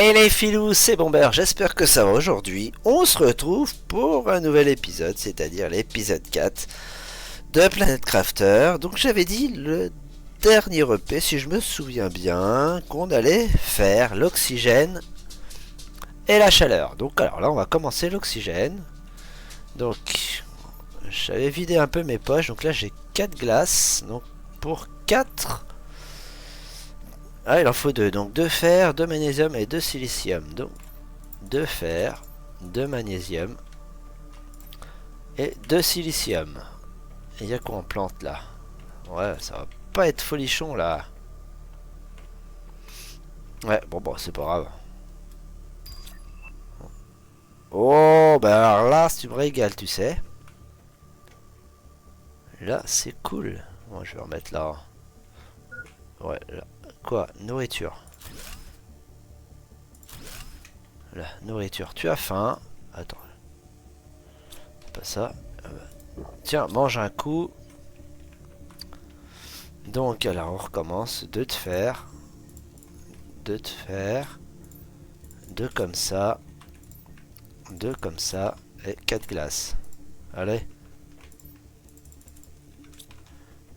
Hey les filous, c'est Bomber, j'espère que ça va aujourd'hui. On se retrouve pour un nouvel épisode, c'est-à-dire l'épisode 4 de Planet Crafter. Donc j'avais dit le dernier EP, si je me souviens bien, qu'on allait faire l'oxygène et la chaleur. Donc alors là on va commencer l'oxygène. Donc j'avais vidé un peu mes poches, donc là j'ai 4 glaces. Donc pour 4... Ah, il en faut 2. Donc 2 fer, 2 magnésium et 2 silicium. Donc 2 fer, 2 magnésium et 2 silicium. Et il y a quoi en plante là? Ouais, ça va pas être folichon là. Ouais, bon, c'est pas grave. Oh, bah alors là, tu me régales, tu sais. Là, c'est cool. Bon, je vais remettre là. Ouais, là. Quoi? Nourriture. Là, nourriture. Tu as faim. Attends. Pas ça. Tiens, mange un coup. Donc, alors, on recommence. 2 de fer. 2 de fer. 2 comme ça. 2 comme ça. Et 4 glaces. Allez.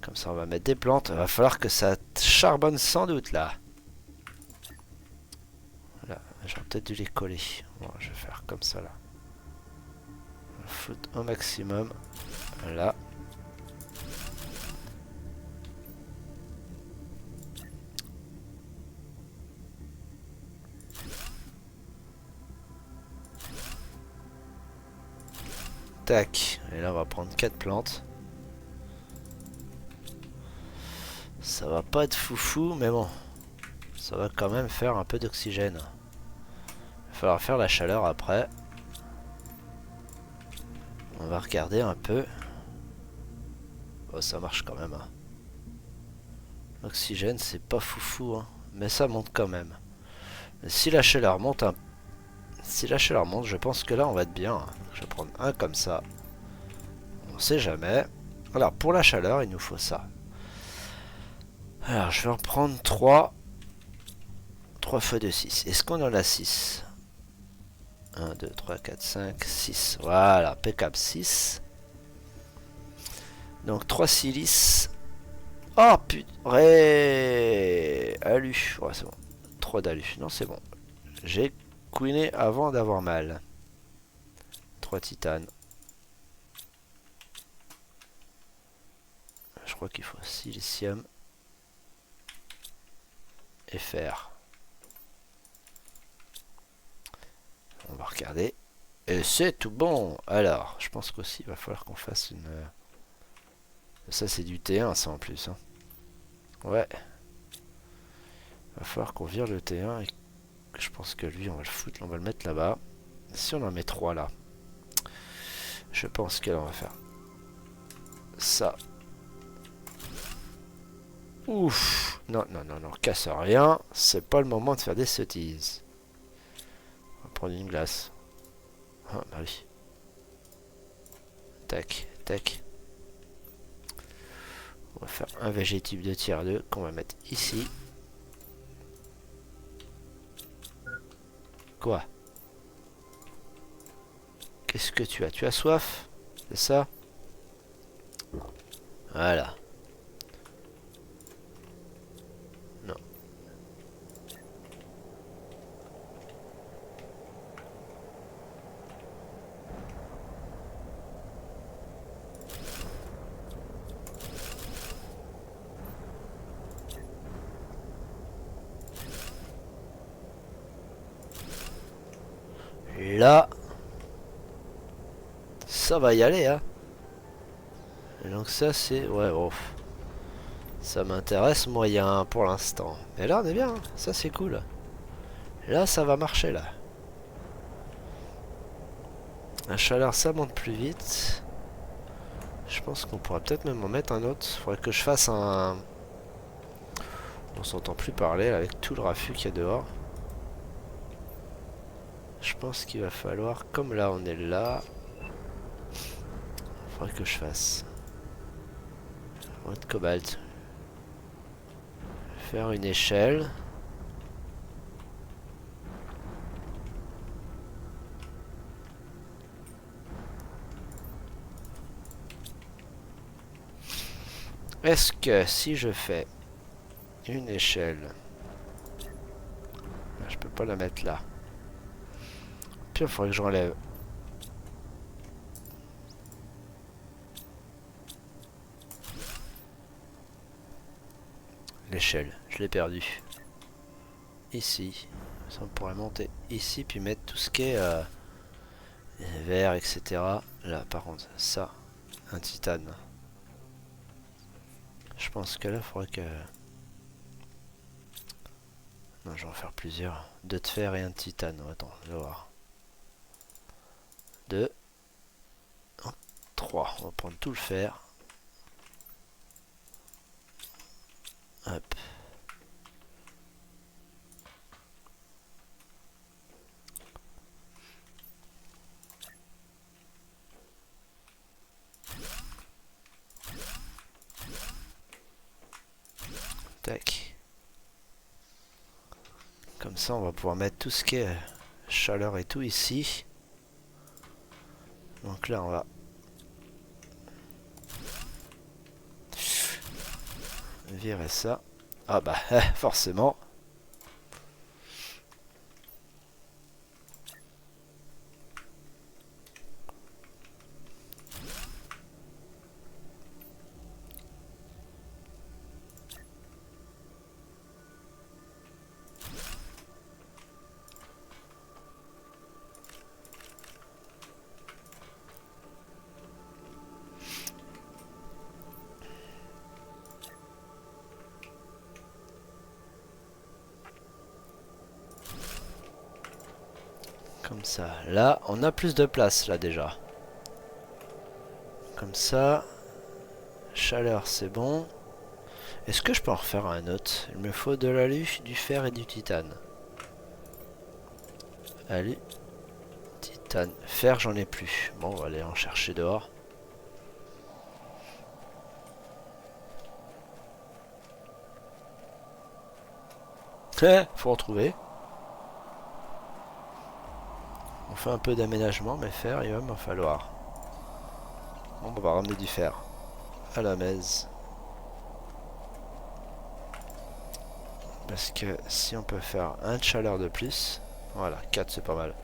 Comme ça, on va mettre des plantes. Il va falloir que ça charbonne sans doute, là. Là, j'aurais peut-être dû les coller. Bon, je vais faire comme ça, là. On va foutre au maximum. Là. Tac. Et là, on va prendre 4 plantes. Ça va pas être foufou, mais bon. Ça va quand même faire un peu d'oxygène. Il va falloir faire la chaleur après. On va regarder un peu. Oh, ça marche quand même. Hein. L'oxygène, c'est pas foufou, hein. Mais ça monte quand même. Mais si la chaleur monte Si la chaleur monte, je pense que là, on va être bien. Hein. Je vais prendre un comme ça. On sait jamais. Alors, pour la chaleur, il nous faut ça. Alors, je vais en prendre 3. 3 fois de 6. Est-ce qu'on en a 6? 1, 2, 3, 4, 5, 6. Voilà, impeccable 6. Donc 3 silices. Oh putain. Alu. Ouais, c'est bon. 3 d'alu. Non, c'est bon. J'ai queené avant d'avoir mal. 3 titane. Je crois qu'il faut silicium et fer. On va regarder. Et c'est tout bon. Alors, je pense qu'aussi il va falloir qu'on fasse une... Ça c'est du T1 ça en plus. Hein. Ouais. Il va falloir qu'on vire le T1 et je pense que lui on va le foutre, on va le mettre là-bas. Si on en met 3 là. Je pense que là on va faire ça. Ouf. Non, casse rien. C'est pas le moment de faire des sottises. On va prendre une glace. Ah bah oui. Tac, tac. On va faire un végétype de tiers 2 qu'on va mettre ici. Quoi? Qu'est-ce que tu as? Tu as soif? C'est ça? Voilà. Non. Là, ça va y aller, hein. Et donc ça, c'est... Ouais, oh. Ça m'intéresse moyen pour l'instant. Mais là, on est bien. Hein. Ça, c'est cool. Là, ça va marcher, là. La chaleur, ça monte plus vite. Je pense qu'on pourra peut-être même en mettre un autre. Faudrait que je fasse un... On s'entend plus parler là, avec tout le raffut qu'il y a dehors. Je pense qu'il va falloir, comme là on est là, il faudrait que je fasse de cobalt. Faire une échelle. Est-ce que si je fais une échelle, je peux pas la mettre là. Puis il faudrait que je relève. L'échelle, je l'ai perdu. Ici, ça on pourrait monter ici puis mettre tout ce qui est verre, etc. Là, par contre, ça, un titane. Je pense que là, il faudrait que... Non, je vais en faire plusieurs. Deux de fer et un de titane. Attends, je vais voir. Deux. Trois. On va prendre tout le fer. Hop. Tac. Comme ça, on va pouvoir mettre tout ce qui est chaleur et tout ici. Donc là, on va virer ça. Ah bah, forcément. Comme ça. Là, on a plus de place, là, déjà. Comme ça. Chaleur, c'est bon. Est-ce que je peux en refaire un autre? Il me faut de l'alu, du fer et du titane. Alu, titane. Fer, j'en ai plus. Bon, on va aller en chercher dehors. Faut en trouver. On fait un peu d'aménagement, mais fer, il va m'en falloir. Bon, on va ramener du fer à la messe. Parce que si on peut faire un de chaleur de plus, voilà, 4 c'est pas mal.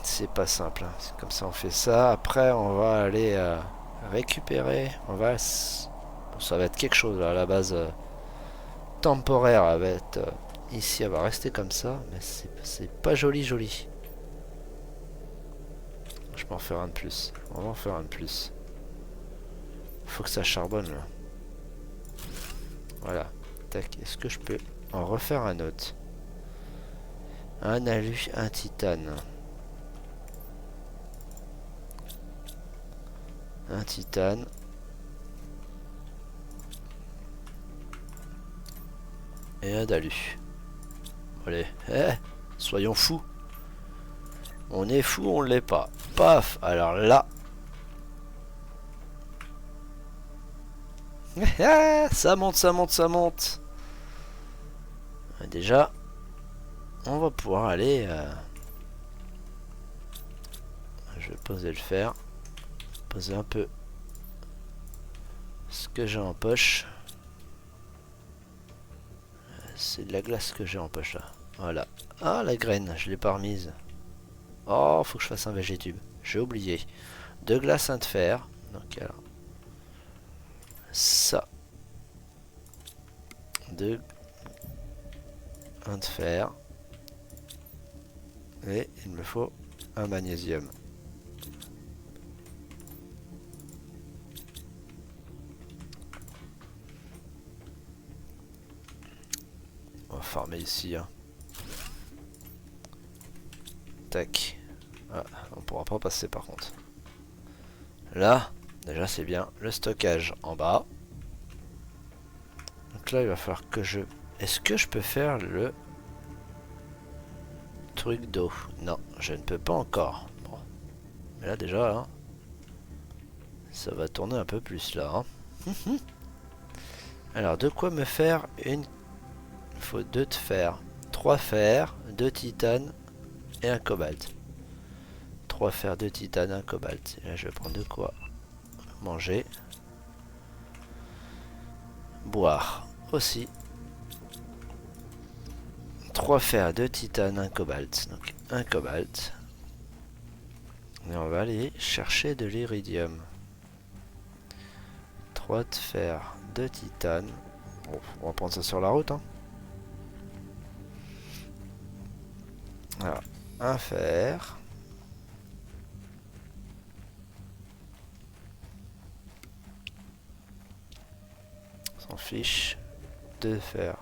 C'est pas simple, hein. C'est comme ça on fait ça. Après on va aller récupérer. On va... Bon, ça va être quelque chose là, à la base temporaire. Elle va être ici, elle va rester comme ça. Mais c'est pas joli joli. Je peux en faire un de plus. On va en faire un de plus. Faut que ça charbonne là. Voilà. Tac. Est-ce que je peux en refaire un autre? Un alu, un titane. Un titane. Et un d'alu. Allez. Soyons fous. On est fou, on l'est pas. Paf. Alors là. Ça monte, ça monte, ça monte. Déjà, on va pouvoir aller... Je vais poser le fer. Poser un peu ce que j'ai en poche. C'est de la glace que j'ai en poche là. Voilà. Ah, la graine, je l'ai pas remise. Oh, faut que je fasse un végétube. J'ai oublié. De glace, un de fer. Donc alors... Ça. Un de fer. Et il me faut un magnésium. On va farmer ici. Hein. Tac. Ah, on pourra pas passer par contre. Là, déjà c'est bien. Le stockage en bas. Donc là, il va falloir que je... Est-ce que je peux faire le truc d'eau? Non, je ne peux pas encore. Bon. Mais là déjà, hein, ça va tourner un peu plus là. Hein. Alors, de quoi me faire une... Il faut 2 de fer, 3 fer, 2 titane et un cobalt. 3 fer, 2 titane, 1 cobalt. Et là je vais prendre de quoi manger. Boire aussi. 3 fer, 2 titane, 1 cobalt. Donc 1 cobalt. Et on va aller chercher de l'iridium. 3 de fer, 2 titane. Bon, on va prendre ça sur la route. Hein. Voilà. 1 fer. On s'en fiche. 2 fer.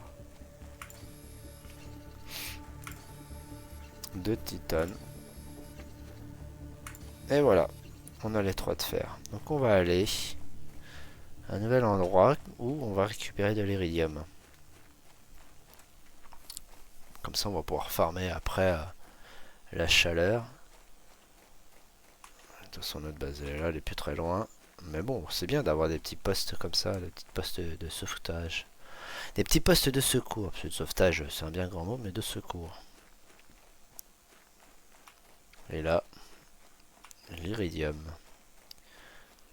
2 titane. Et voilà. On a les 3 de fer. Donc on va aller à un nouvel endroit où on va récupérer de l'iridium. Comme ça on va pouvoir farmer après la chaleur. De toute façon notre base elle est là, elle est plus très loin. Mais bon, c'est bien d'avoir des petits postes comme ça, des petits postes de sauvetage. Des petits postes de secours, parce que de sauvetage c'est un bien grand mot, mais de secours. Et là, l'iridium.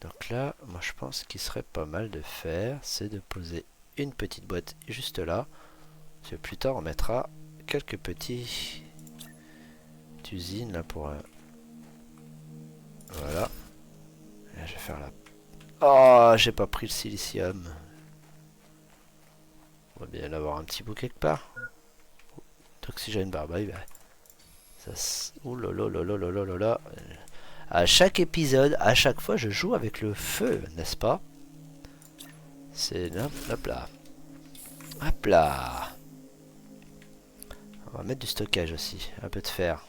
Donc là, moi je pense qu'il serait pas mal de faire, c'est de poser une petite boîte juste là. Parce que plus tard on mettra quelques petites usines là pour... voilà. Et là je vais faire la... Oh, j'ai pas pris le silicium. On va bien avoir un petit bout quelque part. D'oxygène bye. Ça... Ouh là là là là là là là. À chaque épisode, à chaque fois, je joue avec le feu, n'est-ce pas? C'est... Hop là. Hop là. On va mettre du stockage aussi. Un peu de fer.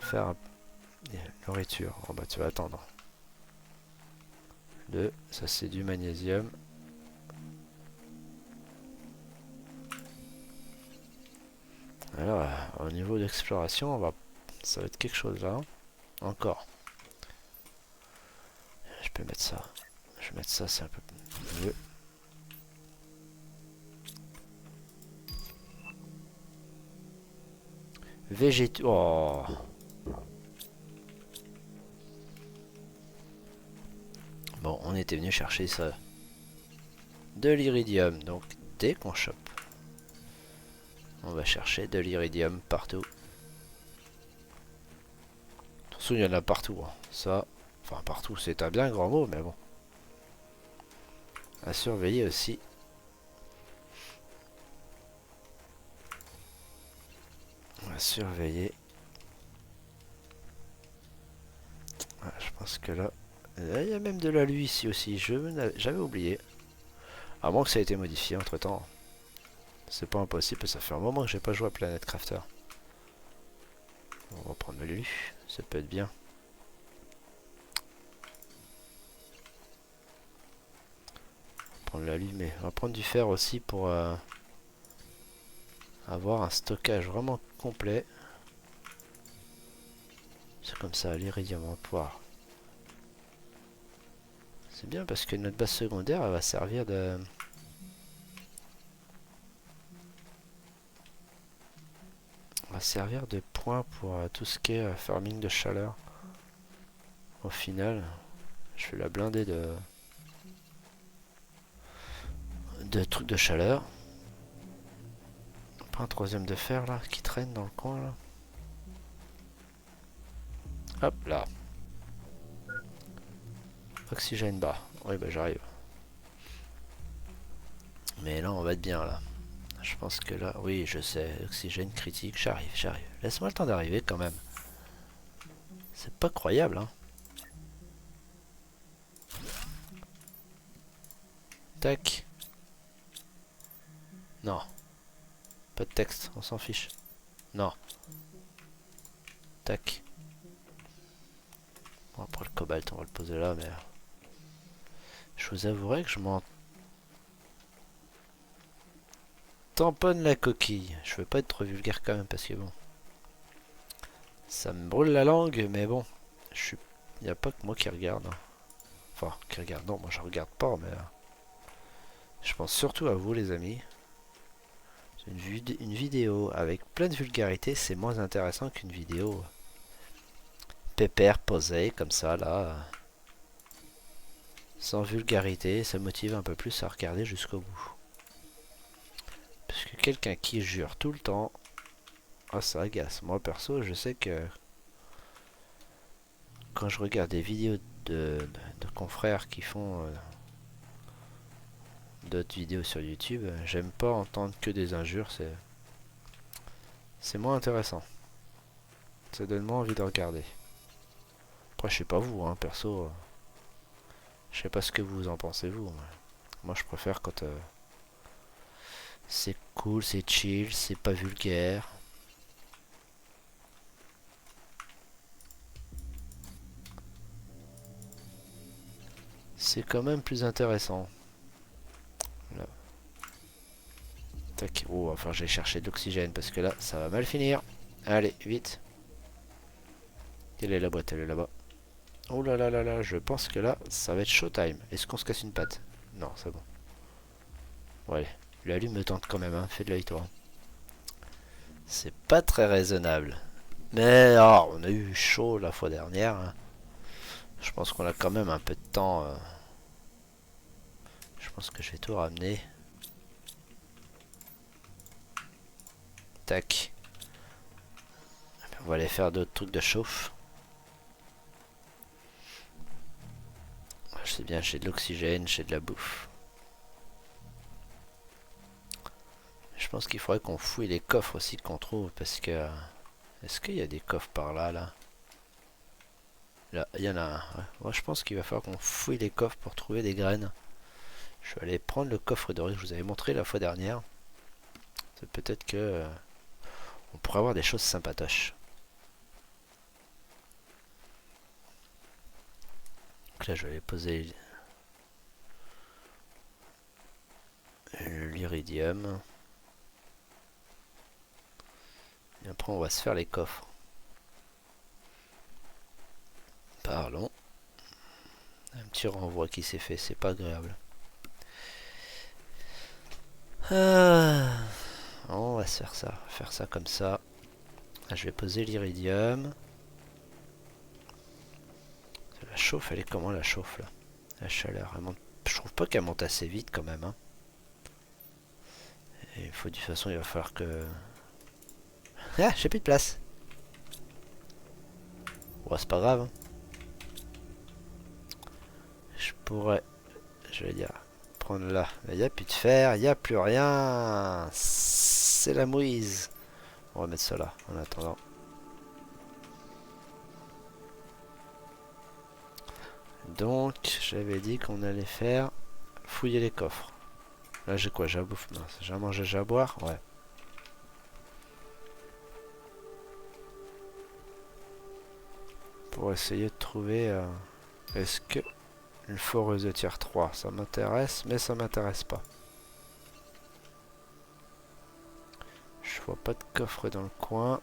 Faire un... nourriture. Oh bah tu vas attendre. 2. Ça c'est du magnésium. Alors, au niveau d'exploration, on va... ça va être quelque chose là. Encore. Je peux mettre ça. Je vais mettre ça, c'est un peu mieux. Végétaux. Oh. Bon, on était venu chercher ça. De l'iridium. Donc, dès qu'on chope, on va chercher de l'iridium partout. Attention, il y en a partout. Hein. Ça, enfin partout, c'est un bien grand mot, mais bon. À surveiller aussi. On va surveiller. Ah, je pense que là, il y a même de l'alu ici aussi. J'avais oublié. À moins que ça ait été modifié entre temps. C'est pas impossible, ça fait un moment que j'ai pas joué à Planet Crafter. On va prendre l'alu, ça peut être bien. On va prendre l'alu, mais on va prendre du fer aussi pour avoir un stockage vraiment complet. C'est comme ça, l'iridium, on va pouvoir. C'est bien parce que notre base secondaire, elle va servir de... va servir de point pour tout ce qui est farming de chaleur. Au final, je vais la blinder de trucs de chaleur. Pas un troisième de fer là qui traîne dans le coin là. Hop là. Oxygène bas. Oui bah j'arrive. Mais là on va être bien là. Je pense que là, oui je sais, oxygène critique, j'arrive. Laisse-moi le temps d'arriver quand même. C'est pas croyable hein. Tac. Non. Pas de texte, on s'en fiche. Non. Tac. Bon, après le cobalt, on va le poser là, mais... je vous avouerai que je m'en... tamponne la coquille. Je veux pas être trop vulgaire quand même, parce que bon... ça me brûle la langue, mais bon... je suis... il n'y a pas que moi qui regarde. Hein. Enfin, qui regarde, non, moi je regarde pas, mais... je pense surtout à vous, les amis. Une vidéo avec plein de vulgarité, c'est moins intéressant qu'une vidéo pépère, posée, comme ça, là. Sans vulgarité, ça motive un peu plus à regarder jusqu'au bout. Parce que quelqu'un qui jure tout le temps, ah, ça agace. Moi, perso, je sais que quand je regarde des vidéos de confrères qui font d'autres vidéos sur YouTube, j'aime pas entendre que des injures, c'est moins intéressant. Ça donne moins envie de regarder. Après, je sais pas vous, hein, perso, je sais pas ce que vous en pensez vous. Moi, je préfère quand c'est cool, c'est chill, c'est pas vulgaire. C'est quand même plus intéressant. Là. Tac. Oh, enfin, j'ai cherché de l'oxygène parce que là, ça va mal finir. Allez, vite. Quelle est la boîte? Elle est là-bas. Oh là là là là, je pense que là, ça va être showtime. Est-ce qu'on se casse une patte? Non, c'est bon. Ouais, la lune me tente quand même, hein. Fais de l'œil, toi. C'est pas très raisonnable. Mais oh, on a eu chaud la fois dernière, hein. Je pense qu'on a quand même un peu de temps. Je pense que je vais tout ramener. Tac. On va aller faire d'autres trucs de chauffe. Je sais bien, j'ai de l'oxygène, j'ai de la bouffe. Je pense qu'il faudrait qu'on fouille les coffres aussi qu'on trouve parce que... Est-ce qu'il y a des coffres par là, là? Là, il y en a un. Ouais. Moi, je pense qu'il va falloir qu'on fouille les coffres pour trouver des graines. Je vais aller prendre le coffre doré que je vous avais montré la fois dernière. Peut-être que... on pourrait avoir des choses sympatoches. Donc là, je vais aller poser l'iridium. Et après, on va se faire les coffres. Parlons. Un petit renvoi qui s'est fait, c'est pas agréable. On va se faire ça comme ça. Là, je vais poser l'iridium. La chauffe, elle est comment la chauffe là? La chaleur, elle monte. Je trouve pas qu'elle monte assez vite quand même. Hein. Et il faut de toute façon, il va falloir que... Ah, j'ai plus de place. Bon, c'est pas grave. Hein. Je pourrais, je vais dire, prendre là. Il n'y a plus de fer, il n'y a plus rien. C'est la mouise. On va mettre ça là en attendant. Donc, j'avais dit qu'on allait faire fouiller les coffres. Là, j'ai quoi? J'ai à bouffer. Non, j'ai à manger, j'ai à boire. Ouais. Pour essayer de trouver... est-ce que... Une foreuse de tier 3, ça m'intéresse, mais ça m'intéresse pas. Je vois pas de coffre dans le coin.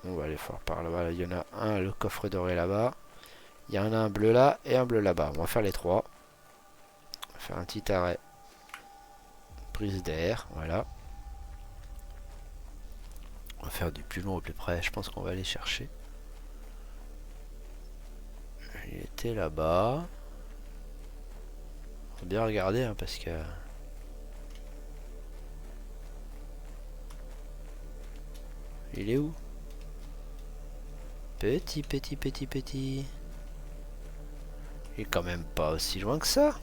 On va aller voir par là-bas. Il y en a un, le coffre doré là-bas. Il y en a un bleu là et un bleu là-bas. On va faire les trois. On va faire un petit arrêt. Prise d'air, voilà. On va faire du plus long au plus près. Je pense qu'on va aller chercher. Il était là-bas. Faut bien regarder hein, parce que... Il est où? Petit. Il est quand même pas aussi loin que ça.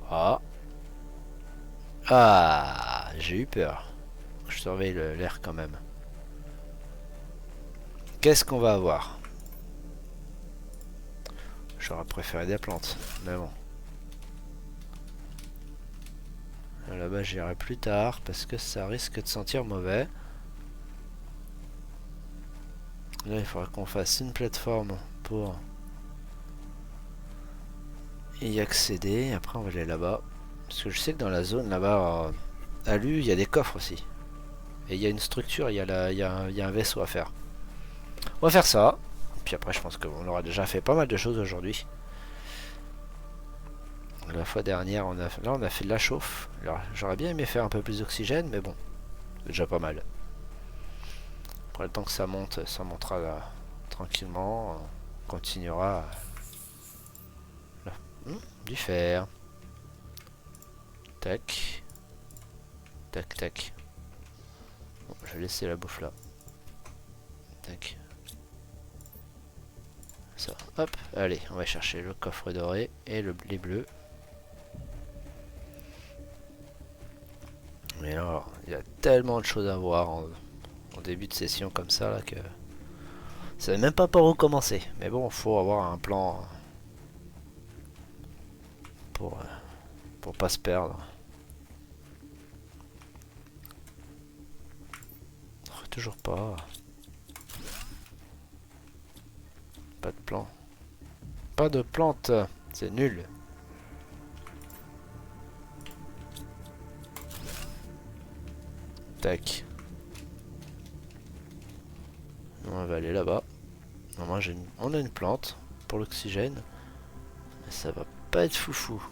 Ah. Ah, j'ai eu peur. Je surveille l'air quand même. Qu'est-ce qu'on va avoir? J'aurais préféré des plantes, mais bon. Là-bas j'irai plus tard parce que ça risque de sentir mauvais. Là il faudra qu'on fasse une plateforme pour y accéder. Après on va aller là-bas. Parce que je sais que dans la zone là-bas à Lu il y a des coffres aussi. Et il y a une structure, il y a un vaisseau à faire. On va faire ça. Puis après je pense qu'on aura déjà fait pas mal de choses aujourd'hui. La fois dernière, là on a fait de la chauffe. Alors j'aurais bien aimé faire un peu plus d'oxygène, mais bon, c'est déjà pas mal. Après le temps que ça monte, ça montera là, tranquillement. On continuera. Là. Du fer. Tac. Tac, tac. Bon, je vais laisser la bouffe là. Tac. Ça, hop, allez, on va chercher le coffre doré et les bleus. Mais alors, il y a tellement de choses à voir en début de session comme ça là que je savais même pas par où commencer. Mais bon, faut avoir un plan pour pas se perdre. Oh, toujours pas. Pas de plan. Pas de plante. C'est nul. Tac. On va aller là-bas. Normalement, on a une plante pour l'oxygène. Mais ça va pas être foufou.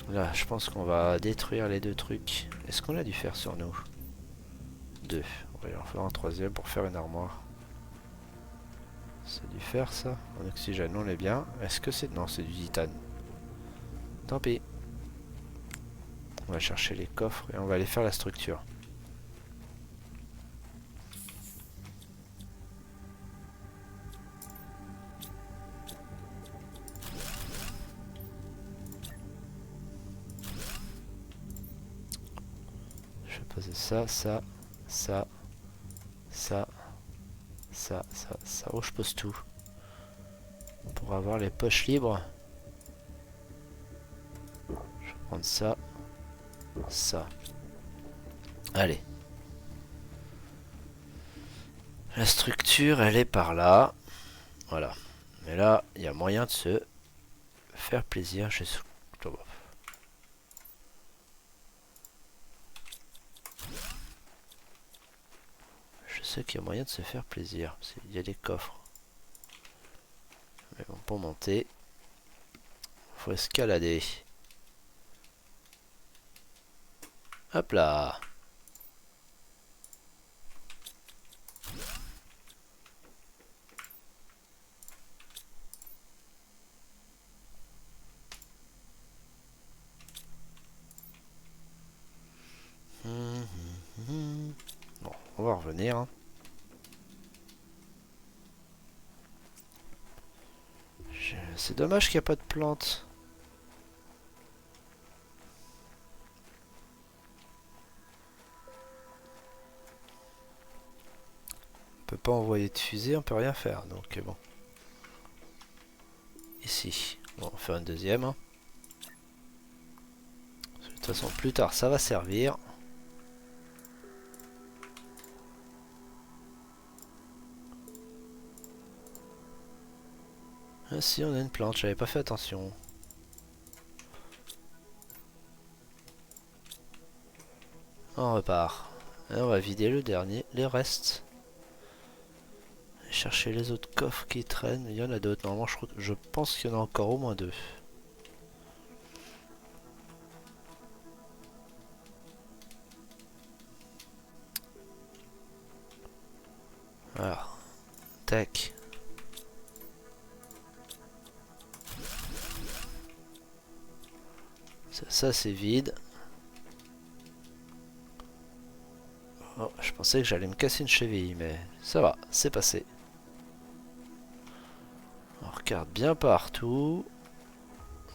Là, je pense qu'on va détruire les deux trucs. Est-ce qu'on a du fer sur nous? Deux. On va en faire un troisième pour faire une armoire. C'est du fer ça? En oxygène, on est bien. Est-ce que c'est... Non, c'est du titane. Tant pis. On va chercher les coffres et on va aller faire la structure. Je vais poser ça, ça, ça, ça, ça. Oh, je pose tout. Pour avoir les poches libres. Je vais prendre ça, ça. Allez. La structure, elle est par là. Voilà. Mais là, il y a moyen de se faire plaisir. Je sais qu'il y a moyen de se faire plaisir. Il y a des coffres. Mais bon, pour monter, faut escalader. Hop là. Bon, on va revenir. Hein. C'est dommage qu'il n'y a pas de plantes. On peut pas envoyer de fusée, on peut rien faire. Donc bon. Ici. Bon, on va faire une deuxième. Hein. De toute façon, plus tard, ça va servir. Ah si, on a une plante, j'avais pas fait attention. On repart. Et on va vider le dernier, les restes. Chercher les autres coffres qui traînent. Il y en a d'autres. Normalement, je pense qu'il y en a encore au moins deux. Voilà. Tac. Ça c'est vide. Oh, je pensais que j'allais me casser une cheville, mais ça va, c'est passé. On regarde bien partout.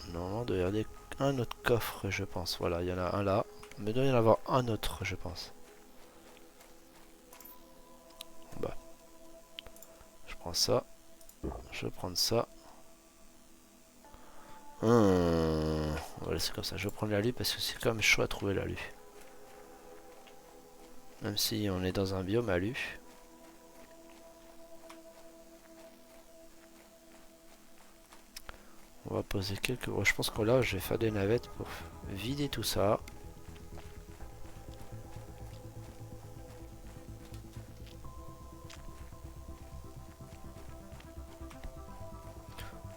Normalement, il doit y avoir un autre coffre, je pense. Voilà, il y en a un là. Mais il doit y en avoir un autre, je pense. Bah. Je prends ça. Je vais prendre ça. On va laisser comme ça. Je vais prendre l'alu parce que c'est quand même chaud à trouver l'alu. Même si on est dans un biome alu. On va poser quelques... Bon, je pense que là, je vais faire des navettes pour vider tout ça.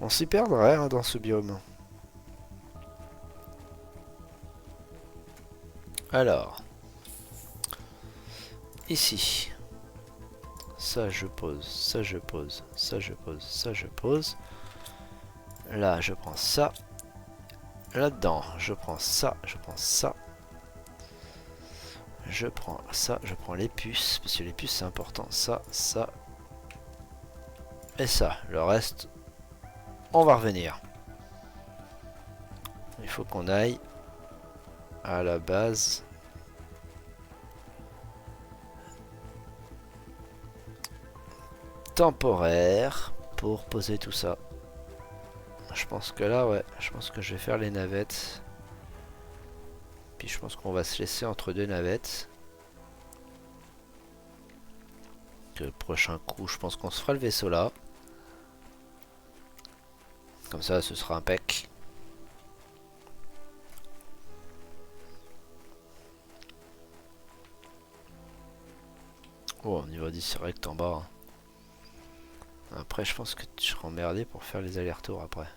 On s'y perdrait hein, dans ce biome. Alors, ici, ça je pose, ça je pose, ça je pose, ça je pose. Là, je prends ça. Là-dedans, je prends ça, je prends ça. Je prends ça, je prends les puces, parce que les puces c'est important. Ça, ça. Et ça, le reste, on va revenir. Il faut qu'on aille à la base. Temporaire pour poser tout ça. Je pense que là, ouais, je pense que je vais faire les navettes. Puis je pense qu'on va se laisser entre deux navettes. Que le prochain coup, je pense qu'on se fera le vaisseau là. Comme ça, ce sera impec. Oh, niveau 10 direct en bas. Après, je pense que tu seras emmerdé pour faire les allers-retours après.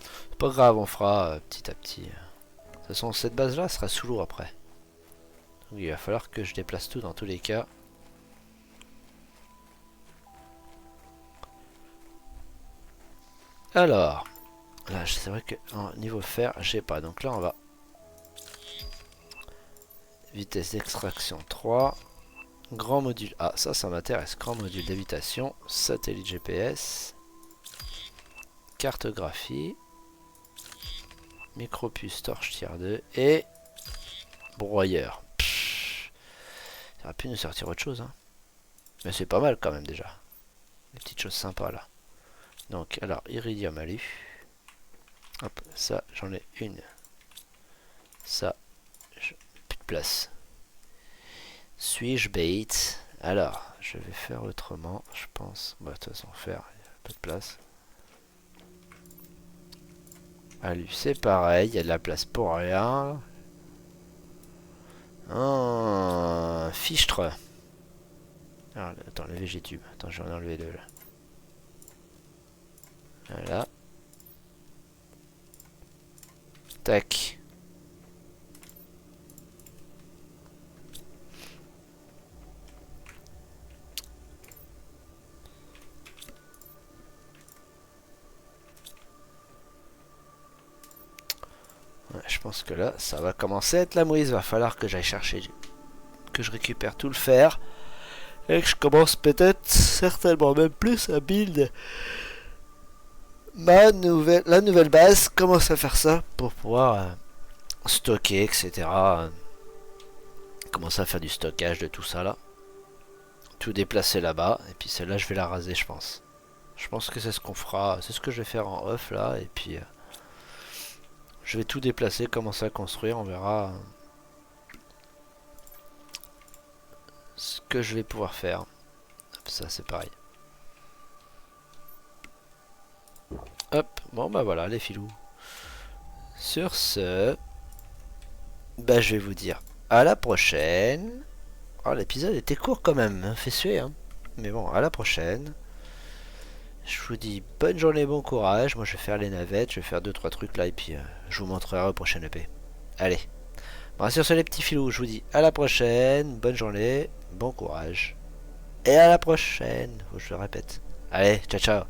C'est pas grave, on fera petit à petit. De toute façon, cette base-là sera sous l'eau après. Donc, il va falloir que je déplace tout dans tous les cas. Alors, là, c'est vrai que niveau fer, j'ai pas. Donc là, on va vitesse d'extraction 3. Grand module. Ah, ça m'intéresse. Grand module d'habitation. Satellite GPS. Cartographie. Micropuce torche tier 2. Et broyeur. Pff, ça aurait pu nous sortir autre chose. Hein. Mais c'est pas mal quand même déjà. Des petites choses sympas là. Donc, alors, iridium alu. Hop, ça, j'en ai une. Ça, plus de place. Suis-je bait? Alors, je vais faire autrement, je pense. Bah, de toute façon, faire, il n'y a pas de place. Alu, c'est pareil, il y a de la place pour rien. Fichtre. Alors, attends, le végétube. Attends, j'en ai enlevé deux là. Voilà. Tac. Ouais, je pense que là, ça va commencer à être la mouise. Va falloir que j'aille chercher, que je récupère tout le fer. Et que je commence peut-être, certainement même plus, à build la nouvelle base. Commence à faire ça pour pouvoir stocker, etc. Commencer à faire du stockage de tout ça là. Tout déplacer là-bas. Et puis celle-là, je vais la raser, je pense. Je pense que c'est ce qu'on fera. C'est ce que je vais faire en off là. Et puis je vais tout déplacer, commencer à construire. On verra ce que je vais pouvoir faire. Ça, c'est pareil. Hop, bon bah voilà les filous. Sur ce, bah je vais vous dire à la prochaine. Oh, l'épisode était court quand même, fait suer hein. Mais bon, à la prochaine. Je vous dis bonne journée, bon courage. Moi je vais faire les navettes, je vais faire 2-3 trucs là et puis je vous montrerai au prochain EP. Allez. Bon, sur ce les petits filous, je vous dis à la prochaine, bonne journée, bon courage. Et à la prochaine, je le répète. Allez, ciao ciao.